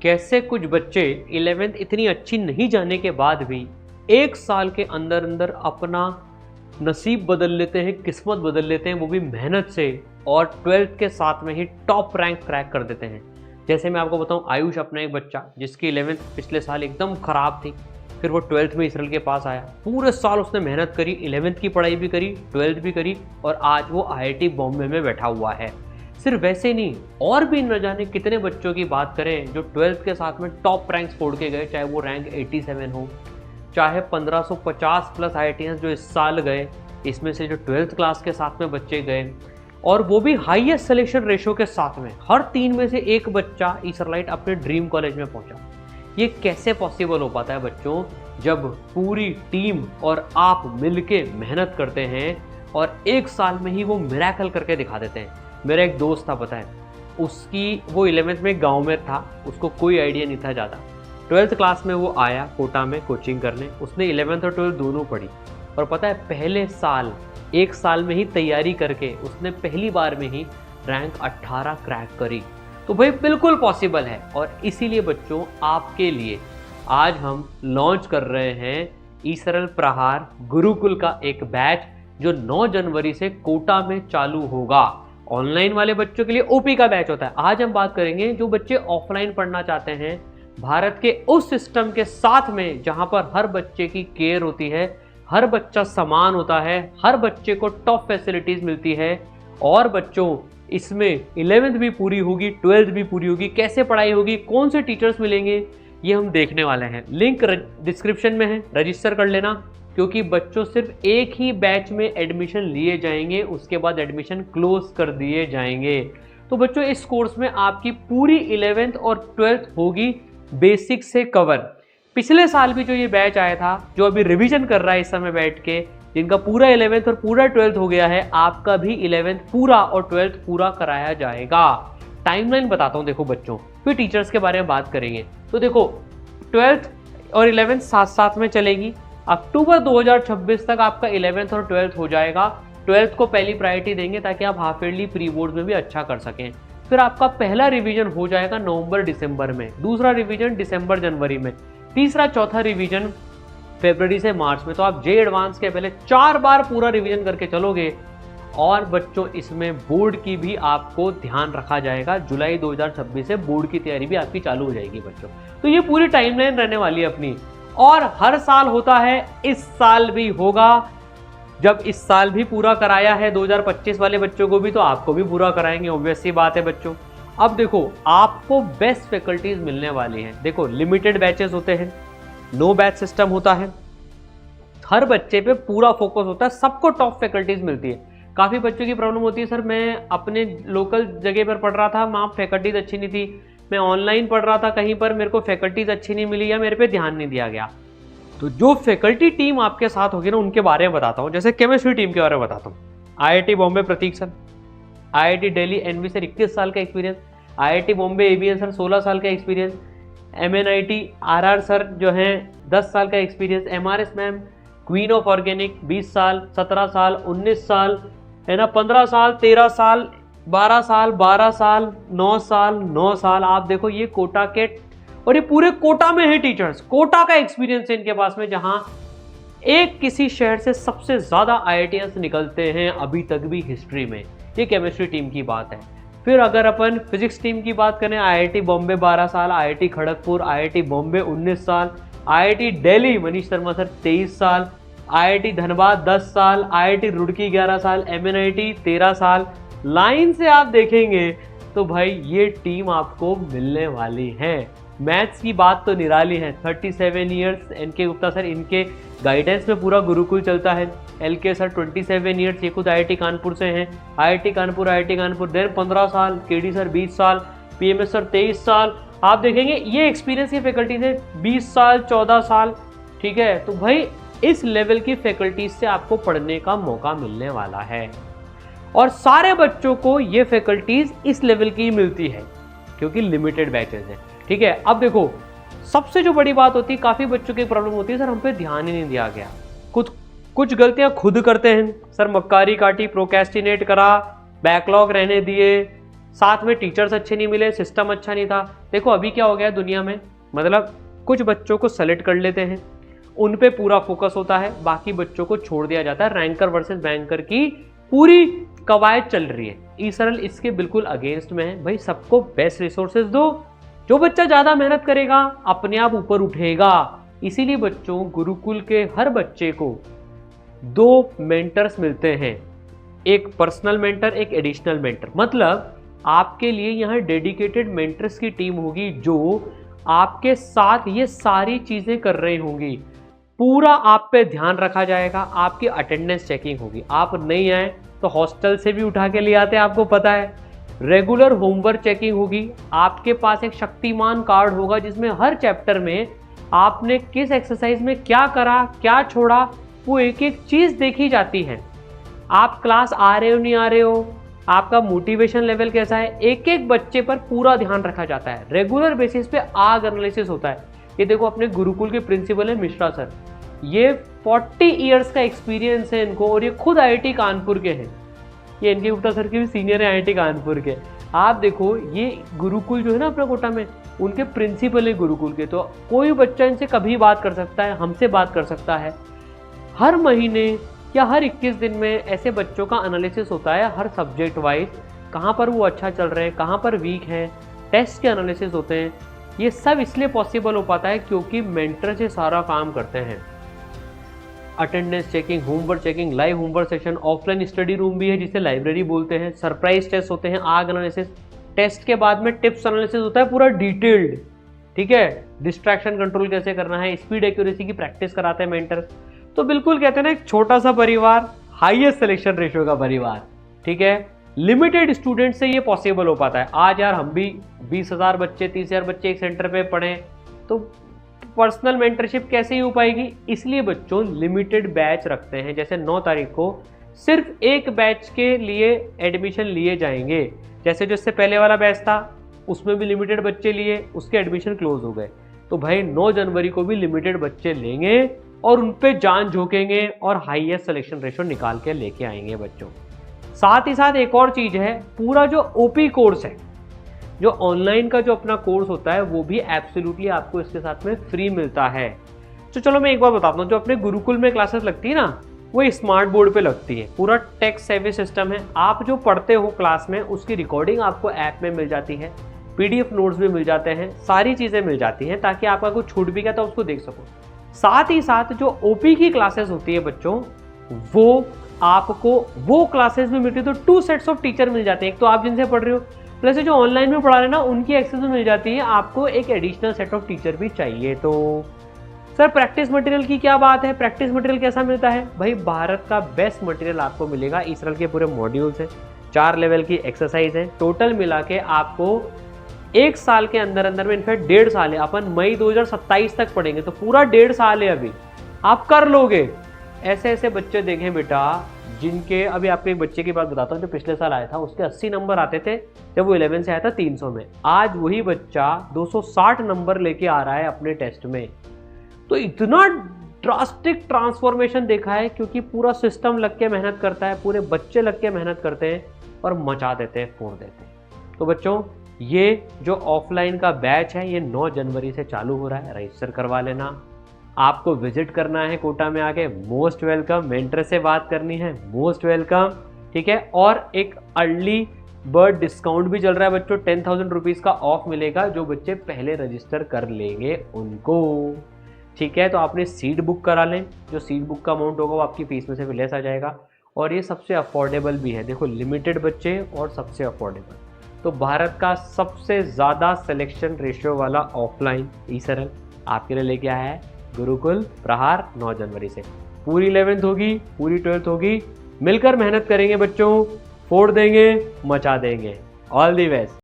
कैसे कुछ बच्चे 11th इतनी अच्छी नहीं जाने के बाद भी 1 साल के अंदर अंदर अपना नसीब बदल लेते हैं, किस्मत बदल लेते हैं, वो भी मेहनत से, और 12th के साथ में ही टॉप रैंक क्रैक कर देते हैं। जैसे मैं आपको बताऊं, आयुष अपना एक बच्चा जिसकी 11th पिछले साल एकदम ख़राब थी, फिर वो 12th में इसराइल के पास आया, पूरे साल उसने मेहनत करी, 11th की पढ़ाई भी करी, 12th भी करी, और आज वो IIT बॉम्बे में बैठा हुआ है। सिर्फ वैसे नहीं, और भी न जाने कितने बच्चों की बात करें जो 12th के साथ में टॉप रैंक छोड़ के गए, चाहे वो रैंक 87 हो, चाहे 1550 प्लस IITians जो इस साल गए, इसमें से जो 12th क्लास के साथ में बच्चे गए, और वो भी हाईएस्ट सिलेक्शन रेशो के साथ में, हर 3 में से 1 बच्चा इसराइट अपने ड्रीम कॉलेज में पहुंचा। ये कैसे पॉसिबल हो पाता है बच्चों, जब पूरी टीम और आप मिलके मेहनत करते हैं और 1 साल में ही वो मिरेकल करके दिखा देते हैं। मेरा एक दोस्त था, पता है, उसकी वो 11th में गांव में था, उसको कोई आइडिया नहीं था ज़्यादा। 12th क्लास में वो आया कोटा में कोचिंग करने, उसने 11th और 12th दोनों पढ़ी, और पता है पहले साल 1 साल में ही तैयारी करके उसने पहली बार में ही रैंक 18 क्रैक करी। तो भाई बिल्कुल पॉसिबल है, और इसीलिए बच्चों आपके लिए आज हम लॉन्च कर रहे हैं इसरल प्रहार गुरुकुल का एक बैच जो 9 जनवरी से कोटा में चालू होगा। ऑनलाइन वाले बच्चों के लिए ओपी का बैच होता है। आज हम बात करेंगे जो बच्चे ऑफलाइन पढ़ना चाहते हैं, भारत के उस सिस्टम के साथ में जहां पर हर बच्चे की केयर होती है, हर बच्चा समान होता है, हर बच्चे को टॉप फैसिलिटीज मिलती है, और बच्चों इसमें 11th भी पूरी होगी, 12th भी पूरी होगी, कैसे पढ़ाई होगी, कौन से टीचर्स मिलेंगे, ये हम देखने वाले हैं। लिंक डिस्क्रिप्शन में है, रजिस्टर कर लेना, क्योंकि बच्चों सिर्फ एक ही बैच में एडमिशन लिए जाएंगे, उसके बाद एडमिशन क्लोज कर दिए जाएंगे। तो बच्चों इस कोर्स में आपकी पूरी 11th और 12th होगी बेसिक से कवर। पिछले साल भी जो ये बैच आया था, जो अभी रिवीजन कर रहा है इस समय बैठ के, जिनका पूरा 11th और पूरा 12th हो गया है, आपका भी 11th पूरा और 12th पूरा कराया जाएगा। टाइमलाइन बताता हूँ देखो बच्चों, फिर टीचर्स के बारे में बात करेंगे। तो देखो 12th और 11th साथ साथ में चलेगी। अक्टूबर 2026 तक आपका 11th और 12th हो जाएगा। 12th को पहली प्रायोरिटी देंगे ताकि आप हाफ ईयरली प्री बोर्ड में भी अच्छा कर सकें। फिर आपका पहला रिवीजन हो जाएगा नवंबर दिसंबर में, दूसरा रिवीजन दिसंबर जनवरी में, तीसरा चौथा रिवीजन फरवरी से मार्च में। तो आप जे एडवांस के पहले 4 बार पूरा रिवीजन करके चलोगे। और बच्चों इसमें बोर्ड की भी आपको ध्यान रखा जाएगा, जुलाई 2026 से बोर्ड की तैयारी भी आपकी चालू हो जाएगी बच्चों। तो ये पूरी टाइमलाइन रहने वाली है अपनी, और हर साल होता है, इस साल भी होगा। जब इस साल भी पूरा कराया है 2025 वाले बच्चों को भी, तो आपको भी पूरा कराएंगे, ऑब्वियस सी बात है बच्चों। अब देखो आपको बेस्ट फैकल्टीज मिलने वाली हैं। देखो लिमिटेड बैचेस होते हैं, नो बैच सिस्टम होता है, हर बच्चे पे पूरा फोकस होता है, सबको टॉप फैकल्टीज मिलती है। काफ़ी बच्चों की प्रॉब्लम होती है, सर मैं अपने लोकल जगह पर पढ़ रहा था, वहाँ फैकल्टीज अच्छी नहीं थी, मैं ऑनलाइन पढ़ रहा था कहीं पर, मेरे को फैकल्टीज अच्छी नहीं मिली या मेरे पे ध्यान नहीं दिया गया। तो जो फैकल्टी टीम आपके साथ होगी ना, उनके बारे में बताता हूँ। जैसे केमिस्ट्री टीम के बारे में बताता हूँ। IIT Bombay Prateek sir, IIT Delhi NV sir 21 साल का experience, IIT Bombay ABN sir 16 साल का एक्सपीरियंस, MNIT RR सर जो हैं 10 साल का experience, MRS ma'am queen of organic 20 साल, 17 साल, 19 साल है ना, 15 साल, 13 साल, 12 साल, 12 साल, 9 साल, 9 साल। आप देखो ये कोटा के, और ये पूरे कोटा में है टीचर्स, कोटा का एक्सपीरियंस है इनके पास में, जहां एक किसी शहर से सबसे ज्यादा IITians निकलते हैं अभी तक भी हिस्ट्री में। ये केमिस्ट्री टीम की बात है। फिर अगर अपन फिजिक्स टीम की बात करें, IIT बॉम्बे 12 साल, IIT खड़गपुर, IIT बॉम्बे 19 साल, IIT दिल्ली मनीष शर्मा सर 23 साल, IIT धनबाद 10 साल, IIT रुड़की 11 साल, MNIT 13 साल। लाइन से आप देखेंगे तो भाई ये टीम आपको मिलने वाली है। मैथ्स की बात तो निराली है, 37 ईयर्स NK गुप्ता सर, इनके गाइडेंस में पूरा गुरुकुल चलता है। LK सर 27 ईयर्स, ये खुद IIT कानपुर से हैं, IIT कानपुर देन 15 साल, KD सर 20 साल, PMS सर 23 साल। आप देखेंगे ये एक्सपीरियंस की फैकल्टीज है 20 साल, 14 साल, ठीक है। तो भाई इस लेवल की फैकल्टीज से आपको पढ़ने का मौका मिलने वाला है, और सारे बच्चों को ये फैकल्टीज इस लेवल की मिलती है क्योंकि लिमिटेड बैचेस हैं, ठीक है। अब देखो सबसे जो बड़ी बात होती है, काफ़ी बच्चों की प्रॉब्लम होती है, सर हम पे ध्यान ही नहीं दिया गया, कुछ गलतियां खुद करते हैं, सर मक्कारी काटी, प्रोक्रेस्टिनेट करा, बैकलॉग रहने दिए, साथ में टीचर्स अच्छे नहीं मिले, सिस्टम अच्छा नहीं था। देखो अभी क्या हो गया है दुनिया में, मतलब कुछ बच्चों को सेलेक्ट कर लेते हैं, उन पे पूरा फोकस होता है, बाकी बच्चों को छोड़ दिया जाता है। रैंकर वर्सेस बैंकर की पूरी कवायद चल रही है। ई-सरल इसके बिल्कुल अगेंस्ट में है। भाई सबको बेस्ट रिसोर्सेज दो, जो बच्चा ज़्यादा मेहनत करेगा अपने आप ऊपर उठेगा। इसीलिए बच्चों गुरुकुल के हर बच्चे को 2 मेंटर्स मिलते हैं, एक पर्सनल मेंटर, एक एडिशनल मेंटर। मतलब आपके लिए यहाँ डेडिकेटेड मेंटर्स की टीम होगी जो आपके साथ ये सारी चीज़ें कर रही होंगी। पूरा आप पे ध्यान रखा जाएगा, आपकी अटेंडेंस चेकिंग होगी। आप नहीं आए तो हॉस्टल से भी उठा के ले आते हैं, आपको पता है। रेगुलर होमवर्क चेकिंग होगी। आपके पास एक शक्तिमान कार्ड होगा जिसमें हर चैप्टर में आपने किस एक्सरसाइज में क्या करा, क्या छोड़ा, वो एक एक चीज़ देखी जाती है। आप क्लास आ रहे हो नहीं आ रहे हो, आपका मोटिवेशन लेवल कैसा है, एक एक बच्चे पर पूरा ध्यान रखा जाता है। रेगुलर बेसिस पे आग एनालिसिस होता है। ये देखो अपने गुरुकुल के प्रिंसिपल है मिश्रा सर, ये 40 इयर्स का एक्सपीरियंस है इनको, और ये खुद IIT कानपुर के हैं। ये इनके गुप्ता सर के भी सीनियर है IIT कानपुर के। आप देखो ये गुरुकुल जो है ना अपना कोटा में, उनके प्रिंसिपल है गुरुकुल के। तो कोई बच्चा इनसे कभी बात कर सकता है, हमसे बात कर सकता है। हर महीने या हर 21 दिन में ऐसे बच्चों का एनालिसिस होता है हर सब्जेक्ट वाइज, कहाँ पर वो अच्छा चल रहे हैं, कहाँ पर वीक हैं, टेस्ट के एनालिसिस होते हैं। ये सब इसलिए पॉसिबल हो पाता है क्योंकि मेंटर से सारा काम करते हैं। Attendance checking, homework checking, live homework session, offline study room भी है जिसे लाइब्रेरी बोलते हैं, सरप्राइज टेस्ट होते हैं, आग एनालिसिस, टेस्ट के बाद में टिप्स एनालिसिस होता है पूरा डिटेल्ड, ठीक है। डिस्ट्रैक्शन कंट्रोल कैसे करना है, स्पीड एक्यूरेसी की प्रैक्टिस कराते हैं मेंटर। तो बिल्कुल कहते हैं ना एक छोटा सा परिवार, हाईएस्ट सिलेक्शन रेशियो का परिवार, ठीक है। लिमिटेड स्टूडेंट से ये पॉसिबल हो पाता है। आज यार हम भी 20,000 बच्चे, 30,000 बच्चे एक सेंटर पे पढ़ें तो पर्सनल मेंटरशिप कैसे ही हो पाएगी। इसलिए बच्चों लिमिटेड बैच रखते हैं। जैसे 9 तारीख को सिर्फ एक बैच के लिए एडमिशन लिए जाएंगे। जैसे जो इससे पहले वाला बैच था उसमें भी लिमिटेड बच्चे लिए, उसके एडमिशन क्लोज हो गए। तो भाई 9 जनवरी को भी लिमिटेड बच्चे लेंगे और उन पे जान झोंकेंगे और हाईएस्ट सिलेक्शन रेशियो निकाल के लेके आएंगे बच्चों। साथ ही साथ एक और चीज़ है, पूरा जो OP कोर्स है, जो ऑनलाइन का जो अपना कोर्स होता है, वो भी एब्सोल्युटली आपको इसके साथ में फ्री मिलता है। तो चलो मैं एक बार बताता हूँ, जो अपने गुरुकुल में क्लासेस लगती है ना, वो स्मार्ट बोर्ड पे लगती है। पूरा टेक सेवी सिस्टम है। आप जो पढ़ते हो क्लास में उसकी रिकॉर्डिंग आपको ऐप में मिल जाती है, PDF नोट्स भी मिल जाते हैं, सारी चीज़ें मिल जाती हैं ताकि आपका कुछ छूट भी गया तो उसको देख सको। साथ ही साथ जो OP की क्लासेस होती है बच्चों, वो आपको वो क्लासेस भी मिलती है। तो 2 सेट्स ऑफ टीचर मिल जाते हैं। एक तो आप जिनसे पढ़ रहे हो, प्लस जो ऑनलाइन में पढ़ा रहे हैं ना, उनकी एक्सेस भी मिल जाती है। आपको एक एडिशनल सेट ऑफ टीचर भी चाहिए। तो सर प्रैक्टिस मटेरियल की क्या बात है, प्रैक्टिस मटेरियल कैसा मिलता है? भाई भारत का बेस्ट मटेरियल आपको मिलेगा। ई-सरल के पूरे मॉड्यूल्स हैं, 4 लेवल की एक्सरसाइज है, टोटल मिला के आपको 1 साल के अंदर अंदर में, इनफैक्ट 1.5 साल है, अपन मई 2027 तक पढ़ेंगे, तो पूरा 1.5 साल है अभी, आप कर लोगे। ऐसे ऐसे बच्चे देखें बेटा जिनके, अभी आपको एक बच्चे की बात बताता हूँ जो पिछले साल आया था, उसके 80 नंबर आते थे जब वो 11 से आया था 300 में। आज वही बच्चा 260 नंबर लेके आ रहा है अपने टेस्ट में। तो इतना ड्रास्टिक ट्रांसफॉर्मेशन देखा है क्योंकि पूरा सिस्टम लग के मेहनत करता है, पूरे बच्चे लग के मेहनत करते हैं और मचा देते हैं, फोड़ देते हैं। तो बच्चों ये जो ऑफलाइन का बैच है ये 9 जनवरी से चालू हो रहा है, रजिस्टर करवा लेना। आपको विजिट करना है कोटा में आके, मोस्ट वेलकम। मेंटर से बात करनी है, मोस्ट वेलकम, ठीक है। और एक अर्ली बर्ड डिस्काउंट भी चल रहा है बच्चों, 10,000 रुपीज़ का ऑफ मिलेगा जो बच्चे पहले रजिस्टर कर लेंगे उनको, ठीक है। तो आपने सीट बुक करा लें, जो सीट बुक का अमाउंट होगा वो आपकी फीस में से भी लेस आ जाएगा। और ये सबसे अफोर्डेबल भी है, देखो लिमिटेड बच्चे और सबसे अफोर्डेबल। तो भारत का सबसे ज़्यादा सिलेक्शन रेशियो वाला ऑफलाइन ई-सरल आपके लिए लेके आया है गुरुकुल प्रहार 9 जनवरी से। पूरी 11th होगी, पूरी 12th होगी, मिलकर मेहनत करेंगे बच्चों, फोड़ देंगे, मचा देंगे। All the best.